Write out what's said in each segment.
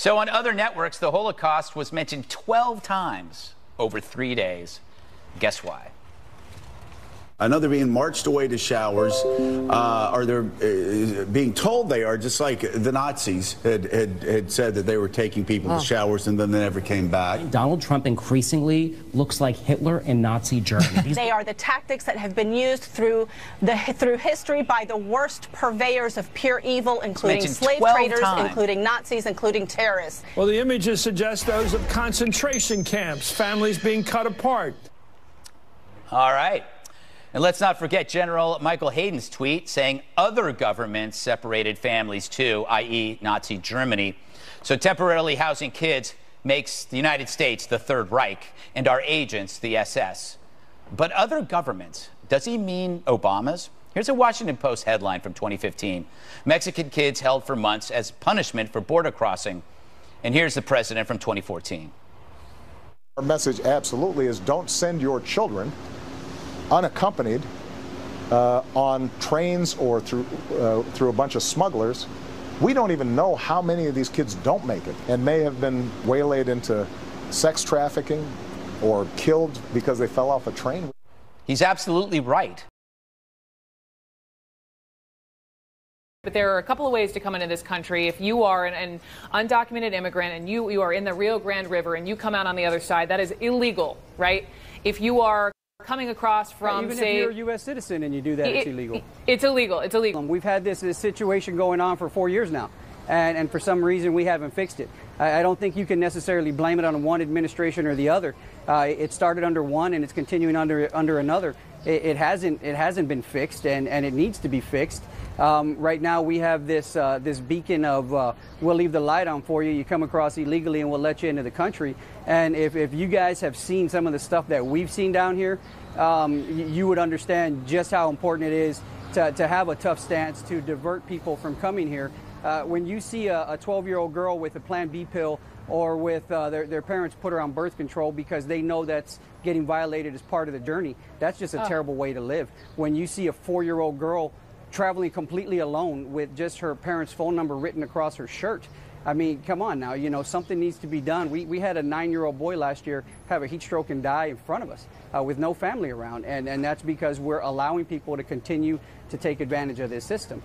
So on other networks, the Holocaust was mentioned 12 times over 3 days. Guess why? I know they're being marched away to showers, or they're being told they are, just like the Nazis had said that they were taking people to showers and then they never came back. Donald Trump increasingly looks like Hitler in Nazi Germany. They are the tactics that have been used through history by the worst purveyors of pure evil, including slave traders, including Nazis, including terrorists. Well, the images suggest those of concentration camps, families being cut apart. All right. And let's not forget General Michael Hayden's tweet saying other governments separated families too, i.e. Nazi Germany. So temporarily housing kids makes the United States the Third Reich and our agents the SS. But other governments, does he mean Obama's? Here's a Washington Post headline from 2015. Mexican kids held for months as punishment for border crossing. And here's the president from 2014. Our message absolutely is don't send your children unaccompanied on trains or through a bunch of smugglers. We don't even know how many of these kids don't make it and may have been waylaid into sex trafficking or killed because they fell off a train. He's absolutely right. But there are a couple of ways to come into this country. If you are an undocumented immigrant and you are in the Rio Grande River and you come out on the other side, that is illegal, right? If you are coming across from, even say, if you're a U.S. citizen and you do that, it's illegal. It's illegal. It's illegal. We've had this situation going on for 4 years now, and for some reason we haven't fixed it. I don't think you can necessarily blame it on one administration or the other. It started under one and it's continuing under another. It hasn't been fixed, and it needs to be fixed. Right now we have this beacon of we'll leave the light on for you. You come across illegally and we'll let you into the country. And if you guys have seen some of the stuff that we've seen down here, you would understand just how important it is to have a tough stance to divert people from coming here. When you see a 12-year-old girl with a Plan B pill or with their parents put her on birth control because they know that's getting violated as part of the journey, that's just a terrible way to live. When you see a 4-year-old girl traveling completely alone with just her parents' phone number written across her shirt, I mean, come on now, you know, something needs to be done. We had a 9-year-old boy last year have a heat stroke and die in front of us with no family around, and that's because we're allowing people to continue to take advantage of this system.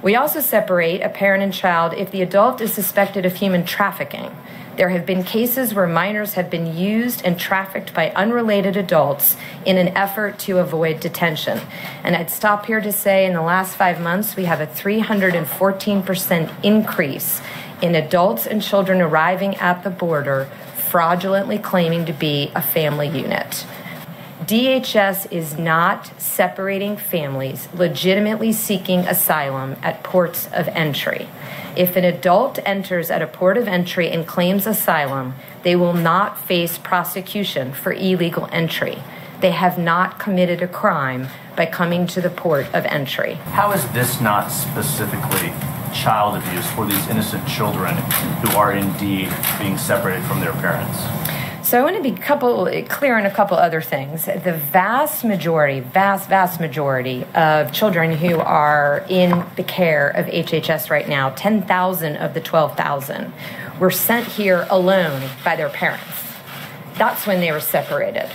We also separate a parent and child if the adult is suspected of human trafficking. There have been cases where minors have been used and trafficked by unrelated adults in an effort to avoid detention. And I'd stop here to say in the last 5 months, we have a 314% increase in adults and children arriving at the border fraudulently claiming to be a family unit. DHS is not separating families legitimately seeking asylum at ports of entry. If an adult enters at a port of entry and claims asylum, they will not face prosecution for illegal entry. They have not committed a crime by coming to the port of entry. How is this not specifically child abuse for these innocent children who are indeed being separated from their parents? So I want to be clear on a couple other things. The vast majority of children who are in the care of HHS right now, 10,000 of the 12,000, were sent here alone by their parents. That's when they were separated.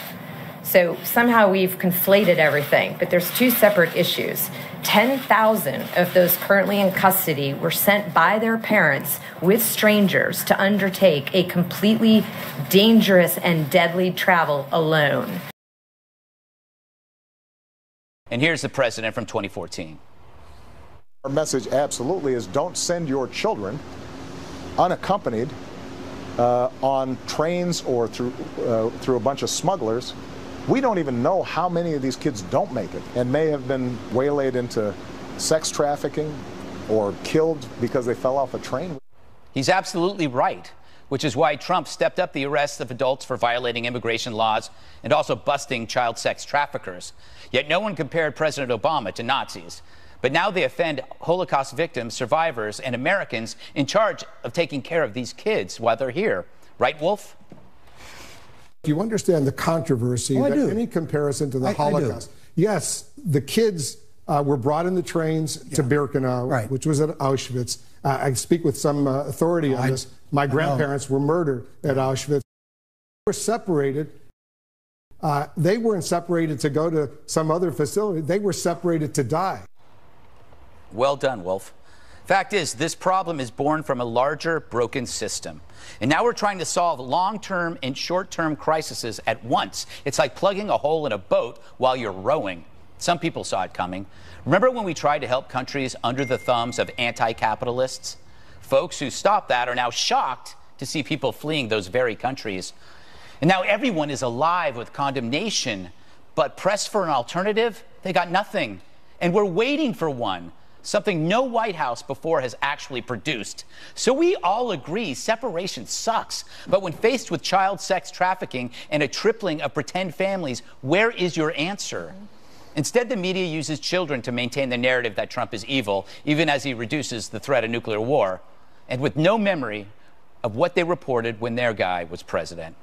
So somehow we've conflated everything, but there's two separate issues. 10,000 of those currently in custody were sent by their parents with strangers to undertake a completely dangerous and deadly travel alone. And here's the president from 2014. Our message absolutely is don't send your children unaccompanied on trains or through a bunch of smugglers. We don't even know how many of these kids don't make it and may have been waylaid into sex trafficking or killed because they fell off a train. He's absolutely right, which is why Trump stepped up the arrests of adults for violating immigration laws and also busting child sex traffickers. Yet no one compared President Obama to Nazis. But now they offend Holocaust victims, survivors, and Americans in charge of taking care of these kids while they're here. Right, Wolf? You understand the controversy that any comparison to the Holocaust. Yes, the kids were brought in the trains to Birkenau, which was at Auschwitz. I speak with some authority on this. My grandparents were murdered at Auschwitz. They were separated. They weren't separated to go to some other facility. They were separated to die. Well done, Wolf. Fact is, this problem is born from a larger, broken system. And now we're trying to solve long-term and short-term crises at once. It's like plugging a hole in a boat while you're rowing. Some people saw it coming. Remember when we tried to help countries under the thumbs of anti-capitalists? Folks who stopped that are now shocked to see people fleeing those very countries. And now everyone is alive with condemnation, but pressed for an alternative, they got nothing. And we're waiting for one. Something no White House before has actually produced. So we all agree separation sucks. But when faced with child sex trafficking and a tripling of pretend families, where is your answer? Instead, the media uses children to maintain the narrative that Trump is evil, even as he reduces the threat of nuclear war, and with no memory of what they reported when their guy was president.